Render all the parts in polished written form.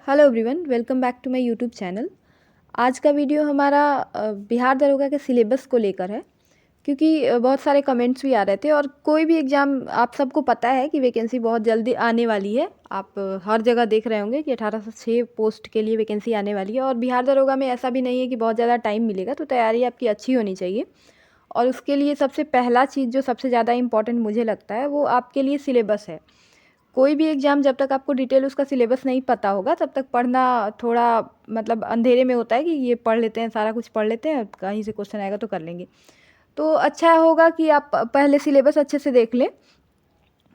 Hello everyone, welcome back to my YouTube channel. आज का video हमारा बिहार दरोगा के सिलेबस को लेकर है, क्योंकि बहुत सारे कमेंट्स भी आ रहे थे और कोई भी एग्ज़ाम आप सबको पता है कि वैकेंसी बहुत जल्दी आने वाली है। आप हर जगह देख रहे होंगे कि 18 से 6 पोस्ट के लिए वैकेंसी आने वाली है और बिहार दरोगा में ऐसा भी नहीं है कि बहुत ज़्यादा टाइम मिलेगा, तो तैयारी आपकी अच्छी होनी चाहिए। और उसके लिए सबसे पहला चीज़ जो सबसे ज़्यादा इम्पॉर्टेंट मुझे लगता है वो आपके लिए सिलेबस है। कोई भी एग्ज़ाम जब तक आपको डिटेल उसका सिलेबस नहीं पता होगा तब तक पढ़ना थोड़ा मतलब अंधेरे में होता है कि ये पढ़ लेते हैं, सारा कुछ पढ़ लेते हैं, कहीं से क्वेश्चन आएगा तो कर लेंगे। तो अच्छा होगा कि आप पहले सिलेबस अच्छे से देख लें,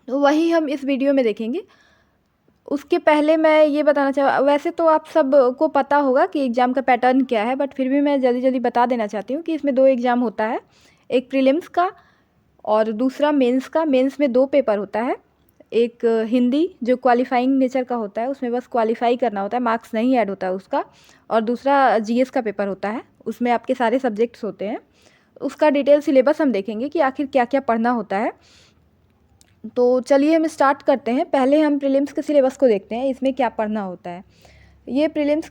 तो वही हम इस वीडियो में देखेंगे। उसके पहले मैं ये बताना वैसे तो आप सबको पता होगा कि एग्ज़ाम का पैटर्न क्या है, बट फिर भी मैं जल्दी जल्दी बता देना चाहती हूँ कि इसमें 2 एग्ज़ाम होता है, एक प्रीलिम्स का और दूसरा मेंस का। मेंस में 2 पेपर होता है, एक हिंदी जो क्वालिफाइंग नेचर का होता है, उसमें बस क्वालिफाई करना होता है, मार्क्स नहीं ऐड होता है उसका, और दूसरा जीएस का पेपर होता है, उसमें आपके सारे सब्जेक्ट्स होते हैं। उसका डिटेल सिलेबस हम देखेंगे कि आखिर क्या क्या पढ़ना होता है। तो चलिए हम स्टार्ट करते हैं। पहले हम प्रीलिम्स के सिलेबस को देखते हैं, इसमें क्या पढ़ना होता है। ये प्रीलिम्स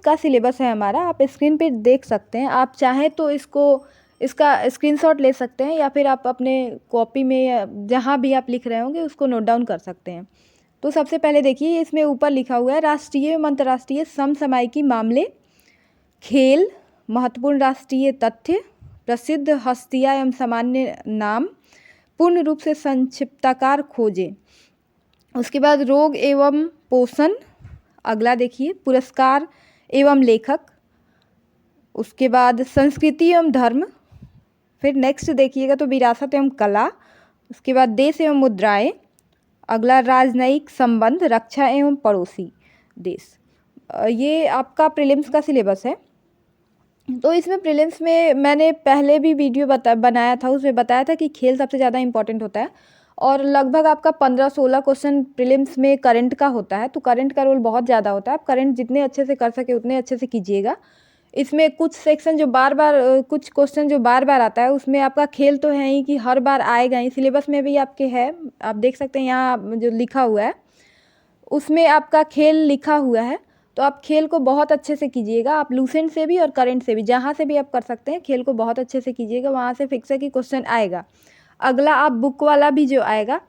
का सिलेबस है हमारा, आप स्क्रीन पे देख सकते हैं। आप चाहें तो इसका स्क्रीनशॉट ले सकते हैं या फिर आप अपने कॉपी में या जहाँ भी आप लिख रहे होंगे उसको नोट डाउन कर सकते हैं। तो सबसे पहले देखिए, इसमें ऊपर लिखा हुआ है राष्ट्रीय एवं अंतर्राष्ट्रीय समसामयिकी मामले, खेल, महत्वपूर्ण राष्ट्रीय तथ्य, प्रसिद्ध हस्तियाँ एवं सामान्य नाम, पूर्ण रूप से संक्षिप्ताकार खोजें। उसके बाद रोग एवं पोषण, अगला देखिए पुरस्कार एवं लेखक, उसके बाद संस्कृति एवं धर्म, फिर नेक्स्ट देखिएगा तो विरासत एवं कला, उसके बाद देश एवं मुद्राएं, अगला राजनयिक संबंध, रक्षा एवं पड़ोसी देश। ये आपका प्रीलिम्स का सिलेबस है। तो इसमें प्रीलिम्स में मैंने पहले भी वीडियो बनाया था, उसमें बताया था कि खेल सबसे ज़्यादा इंपॉर्टेंट होता है और लगभग आपका 15-16 क्वेश्चन प्रीलिम्स में करंट का होता है। तो करंट का रोल बहुत ज़्यादा होता है, आप करंट जितने अच्छे से कर सके उतने अच्छे से कीजिएगा। इसमें कुछ सेक्शन जो बार बार कुछ क्वेश्चन जो बार बार आता है उसमें आपका खेल तो है ही कि हर बार आएगा ही, सिलेबस में भी आपके है, आप देख सकते हैं यहाँ जो लिखा हुआ है उसमें आपका खेल लिखा हुआ है। तो आप खेल को बहुत अच्छे से कीजिएगा, आप लूसेंट से भी और करंट से भी, जहाँ से भी आप कर सकते हैं खेल को बहुत अच्छे से कीजिएगा, वहाँ से फिक्स है कि क्वेश्चन आएगा। अगला आप बुक वाला भी जो आएगा,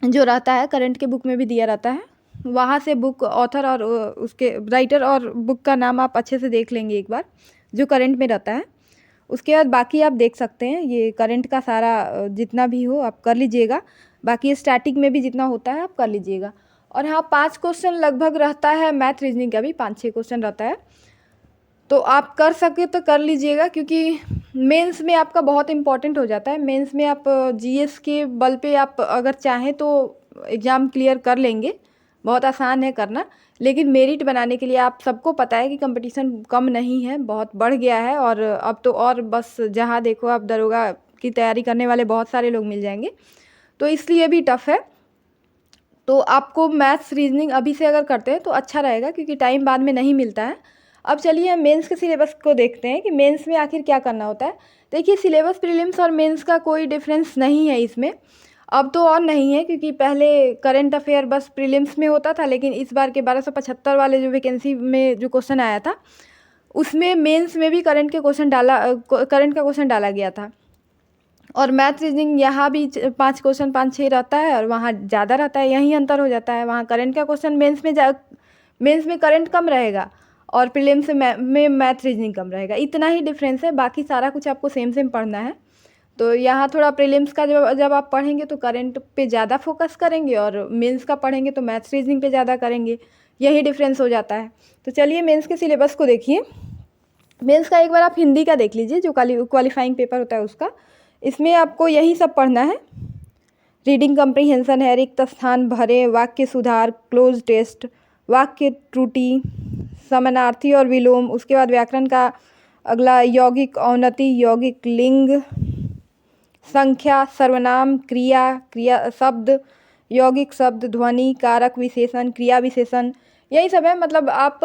जो रहता है करंट के बुक में भी दिया रहता है, वहाँ से बुक ऑथर और उसके राइटर और बुक का नाम आप अच्छे से देख लेंगे एक बार, जो करंट में रहता है। उसके बाद बाकी आप देख सकते हैं, ये करंट का सारा जितना भी हो आप कर लीजिएगा, बाकी स्टैटिक में भी जितना होता है आप कर लीजिएगा। और हाँ, 5 क्वेश्चन लगभग रहता है, मैथ रीजनिंग का भी 5-6 क्वेश्चन रहता है, तो आप कर सके तो कर लीजिएगा, क्योंकि मेंस में आपका बहुत इंपॉर्टेंट हो जाता है। मेंस में आप जीएस के बल पे आप अगर चाहें तो एग्ज़ाम क्लियर कर लेंगे, बहुत आसान है करना, लेकिन मेरिट बनाने के लिए आप सबको पता है कि कंपटीशन कम नहीं है, बहुत बढ़ गया है। और अब तो और बस जहाँ देखो आप दरोगा की तैयारी करने वाले बहुत सारे लोग मिल जाएंगे, तो इसलिए भी टफ़ है। तो आपको मैथ्स रीजनिंग अभी से अगर करते हैं तो अच्छा रहेगा, क्योंकि टाइम बाद में नहीं मिलता है। अब चलिए हम मेंस के सिलेबस को देखते हैं कि मेंस में आखिर क्या करना होता है। देखिए, सिलेबस प्रीलिम्स और मेंस का कोई डिफरेंस नहीं है इसमें, अब तो और नहीं है, क्योंकि पहले करंट अफेयर बस प्रीलिम्स में होता था, लेकिन इस बार के 1275 वाले जो वैकेंसी में जो क्वेश्चन आया था उसमें मेंस में भी करंट का क्वेश्चन डाला गया था। और मैथ रीजनिंग यहाँ भी 5 क्वेश्चन 5-6 रहता है और वहाँ ज़्यादा रहता है, यही अंतर हो जाता है। वहाँ करंट का क्वेश्चन मेंस में करंट कम रहेगा और प्रीलिम्स में मैथ रीजनिंग कम रहेगा, इतना ही डिफरेंस है, बाकी सारा कुछ आपको सेम सेम पढ़ना है। तो यहाँ थोड़ा प्रीलिम्स का जब आप पढ़ेंगे तो करंट पे ज़्यादा फोकस करेंगे और मेंस का पढ़ेंगे तो मैथ रीजनिंग पे ज़्यादा करेंगे, यही डिफरेंस हो जाता है। तो चलिए मेंस के सिलेबस को देखिए। मेंस का एक बार आप हिंदी का देख लीजिए, जो क्वालिफाइंग पेपर होता है उसका, इसमें आपको यही सब पढ़ना है। रीडिंग कम्प्रीहेंशन है, रिक्त स्थान भरें, वाक्य सुधार, क्लोज टेस्ट, वाक्य त्रुटि, समानार्थी और विलोम, उसके बाद व्याकरण का अगला यौगिक औन्नति, यौगिक लिंग, संख्या, सर्वनाम, क्रिया, क्रिया शब्द, यौगिक शब्द, ध्वनि, कारक विशेषण, क्रिया विशेषण, यही सब है। मतलब आप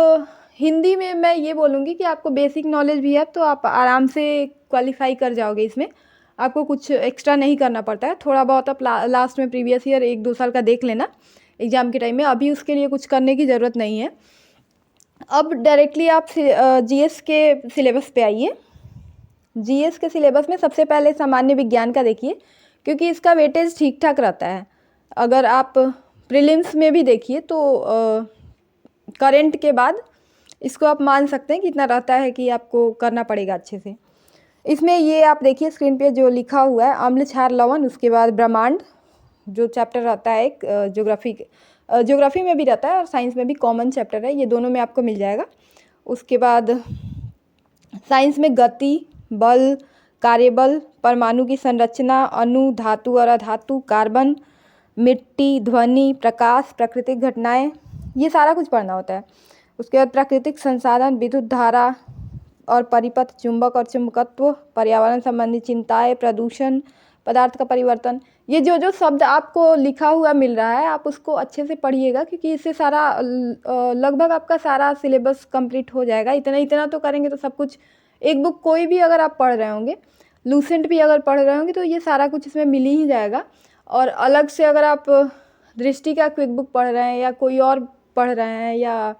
हिंदी में मैं ये बोलूँगी कि आपको बेसिक नॉलेज भी है तो आप आराम से क्वालिफाई कर जाओगे, इसमें आपको कुछ एक्स्ट्रा नहीं करना पड़ता है। थोड़ा बहुत आप लास्ट में प्रीवियस ईयर 1-2 साल का देख लेना, एग्ज़ाम के टाइम में, अभी उसके लिए कुछ करने की ज़रूरत नहीं है। अब डायरेक्टली आप जीएस के सिलेबस पे आइए। जीएस के सिलेबस में सबसे पहले सामान्य विज्ञान का देखिए, क्योंकि इसका वेटेज ठीक ठाक रहता है। अगर आप प्रीलिम्स में भी देखिए तो करंट के बाद इसको आप मान सकते हैं कि इतना रहता है कि आपको करना पड़ेगा अच्छे से। इसमें ये आप देखिए स्क्रीन पे जो लिखा हुआ है, अम्ल क्षार लवण, उसके बाद ब्रह्मांड जो चैप्टर रहता है एक ज्योग्राफी में भी रहता है और साइंस में भी कॉमन चैप्टर है, ये दोनों में आपको मिल जाएगा। उसके बाद साइंस में गति, बल, कार्यबल, परमाणु की संरचना, अणु, धातु और अधातु, कार्बन, मिट्टी, ध्वनि, प्रकाश, प्राकृतिक घटनाएं, ये सारा कुछ पढ़ना होता है। उसके बाद प्राकृतिक संसाधन, विद्युत धारा और परिपथ, चुंबक और चुंबकत्व, पर्यावरण संबंधी चिंताएं, प्रदूषण, पदार्थ का परिवर्तन, ये जो शब्द आपको लिखा हुआ मिल रहा है आप उसको अच्छे से पढ़िएगा, क्योंकि इससे सारा लगभग आपका सारा सिलेबस कंप्लीट हो जाएगा। इतना तो करेंगे तो सब कुछ, एक बुक कोई भी अगर आप पढ़ रहे होंगे, लूसेंट भी अगर पढ़ रहे होंगे तो ये सारा कुछ इसमें मिल ही जाएगा। और अलग से अगर आप दृष्टि का क्विक बुक पढ़ रहे हैं या कोई और पढ़ रहे हैं या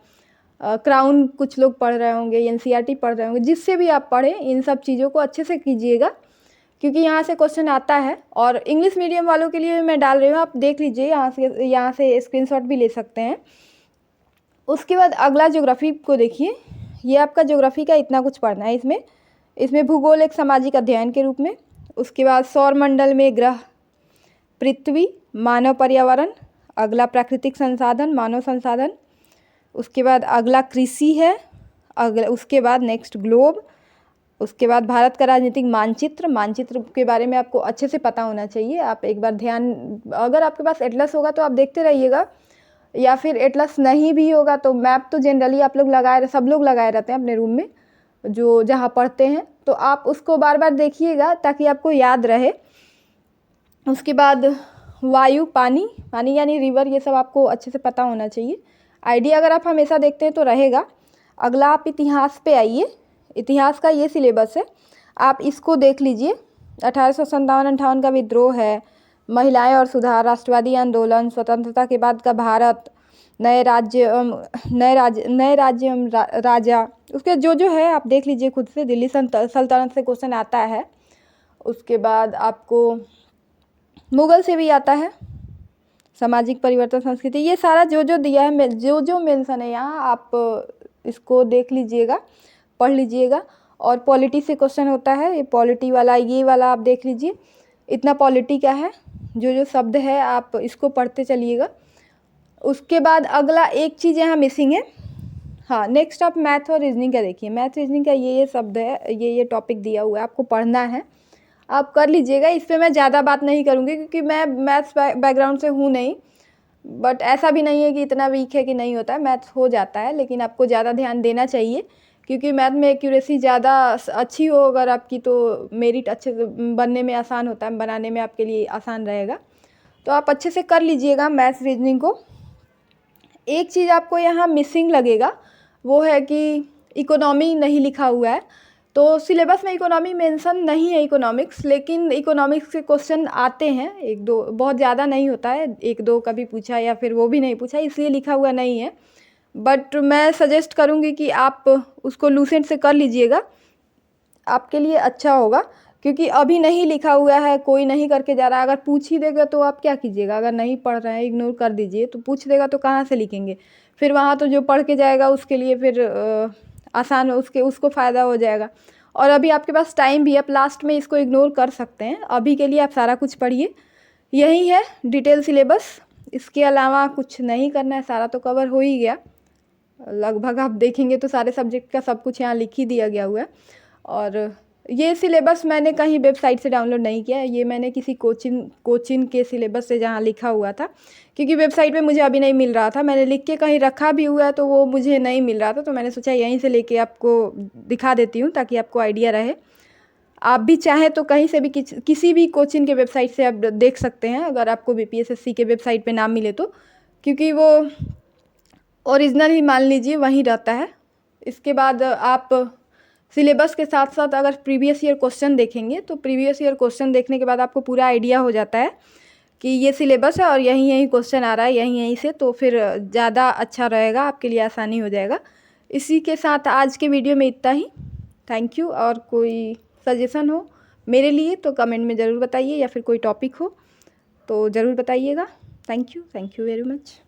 क्राउन कुछ लोग पढ़ रहे होंगे, एनसीईआरटी पढ़ रहे होंगे, जिससे भी आप पढ़ें इन सब चीज़ों को अच्छे से कीजिएगा, क्योंकि यहाँ से क्वेश्चन आता है। और इंग्लिश मीडियम वालों के लिए मैं डाल रही हूँ, आप देख लीजिए, यहाँ से स्क्रीनशॉट भी ले सकते हैं। उसके बाद अगला ज्योग्राफी को देखिए, ये आपका ज्योग्राफी का इतना कुछ पढ़ना है। इसमें भूगोल एक सामाजिक अध्ययन के रूप में। उसके बाद सौरमंडल में ग्रह, पृथ्वी, मानव पर्यावरण, अगला प्राकृतिक संसाधन, मानव संसाधन। उसके बाद अगला कृषि है, उसके बाद नेक्स्ट ग्लोब। उसके बाद भारत का राजनीतिक मानचित्र के बारे में आपको अच्छे से पता होना चाहिए। आप एक बार अगर आपके पास एटलस होगा तो आप देखते रहिएगा, या फिर एटलस नहीं भी होगा तो मैप तो जनरली आप लोग सब लोग लगाए रहते हैं अपने रूम में जो जहाँ पढ़ते हैं, तो आप उसको बार बार देखिएगा ताकि आपको याद रहे। उसके बाद वायु, पानी यानी रिवर, ये सब आपको अच्छे से पता होना चाहिए। आइडिया अगर आप हमेशा देखते हैं तो रहेगा। अगला आप इतिहास पे आइए। इतिहास का ये सिलेबस है, आप इसको देख लीजिए। 1857-58 का विद्रोह है, महिलाएं और सुधार, राष्ट्रवादी आंदोलन, स्वतंत्रता के बाद का भारत, नए राज्य राजा, उसके जो है आप देख लीजिए खुद से। दिल्ली सल्तनत से क्वेश्चन आता है। उसके बाद आपको मुगल से भी आता है, सामाजिक परिवर्तन, संस्कृति, ये सारा जो दिया है, जो मेंशन है यहाँ, आप इसको देख लीजिएगा, पढ़ लीजिएगा। और पॉलिटी से क्वेश्चन होता है, ये पॉलिटी वाला, ये वाला आप देख लीजिए। इतना पॉलिटी का है, जो शब्द है आप इसको पढ़ते चलिएगा। उसके बाद अगला एक चीज़ यहाँ मिसिंग है। हाँ, नेक्स्ट आप मैथ और रीजनिंग का देखिए। मैथ रीजनिंग का ये शब्द है, ये टॉपिक दिया हुआ है, आपको पढ़ना है, आप कर लीजिएगा। इस पर मैं ज़्यादा बात नहीं करूँगी क्योंकि मैं मैथ्स बैकग्राउंड से हूँ नहीं, बट ऐसा भी नहीं है कि इतना वीक है कि नहीं होता है, मैथ्स हो जाता है, लेकिन आपको ज़्यादा ध्यान देना चाहिए क्योंकि मैथ में एक्यूरेसी ज़्यादा अच्छी हो अगर आपकी, तो मेरिट अच्छे से बनने में आसान होता है, बनाने में आपके लिए आसान रहेगा। तो आप अच्छे से कर लीजिएगा मैथ्स रीजनिंग को। एक चीज़ आपको यहाँ मिसिंग लगेगा, वो है कि इकोनॉमी नहीं लिखा हुआ है। तो सिलेबस में इकोनॉमी मेंशन नहीं है, इकोनॉमिक्स, लेकिन इकोनॉमिक्स के क्वेश्चन आते हैं, एक दो, बहुत ज़्यादा नहीं होता है, एक दो कभी पूछा या फिर वो भी नहीं पूछा, इसलिए लिखा हुआ नहीं है। बट मैं सजेस्ट करूँगी कि आप उसको लूसेंट से कर लीजिएगा, आपके लिए अच्छा होगा, क्योंकि अभी नहीं लिखा हुआ है, कोई नहीं करके जा रहा है। अगर पूछ ही देगा तो आप क्या कीजिएगा? अगर नहीं पढ़ रहे हैं, इग्नोर कर दीजिए, तो पूछ देगा तो कहाँ से लिखेंगे? फिर वहाँ तो जो पढ़ के जाएगा उसके लिए फिर आसान, उसको फ़ायदा हो जाएगा। और अभी आपके पास टाइम भी है, आप लास्ट में इसको इग्नोर कर सकते हैं। अभी के लिए आप सारा कुछ पढ़िए, यही है डिटेल सिलेबस, इसके अलावा कुछ नहीं करना है, सारा तो कवर हो ही गया लगभग। आप देखेंगे तो सारे सब्जेक्ट का सब कुछ यहाँ लिख ही दिया गया हुआ है। और ये सिलेबस मैंने कहीं वेबसाइट से डाउनलोड नहीं किया, ये मैंने किसी कोचिंग के सिलेबस से जहाँ लिखा हुआ था, क्योंकि वेबसाइट पे मुझे अभी नहीं मिल रहा था। मैंने लिख के कहीं रखा भी हुआ है तो वो मुझे नहीं मिल रहा था, तो मैंने सोचा यहीं से लेके आपको दिखा देती हूँ ताकि आपको आइडिया रहे। आप भी चाहें तो कहीं से भी किसी भी कोचिंग के वेबसाइट से आप देख सकते हैं, अगर आपको BPSSC के वेबसाइट पे नाम मिले तो, क्योंकि वो ओरिजिनल ही मान लीजिए वहीं रहता है। इसके बाद आप सिलेबस के साथ साथ अगर प्रीवियस ईयर क्वेश्चन देखेंगे तो प्रीवियस ईयर क्वेश्चन देखने के बाद आपको पूरा आइडिया हो जाता है कि ये सिलेबस है और यहीं यहीं क्वेश्चन आ रहा है यहीं यहीं से, तो फिर ज़्यादा अच्छा रहेगा, आपके लिए आसानी हो जाएगा। इसी के साथ आज के वीडियो में इतना ही। Thank you. और कोई सजेशन हो मेरे लिए तो कमेंट में ज़रूर बताइए, या फिर कोई टॉपिक हो तो ज़रूर बताइएगा। Thank you very much.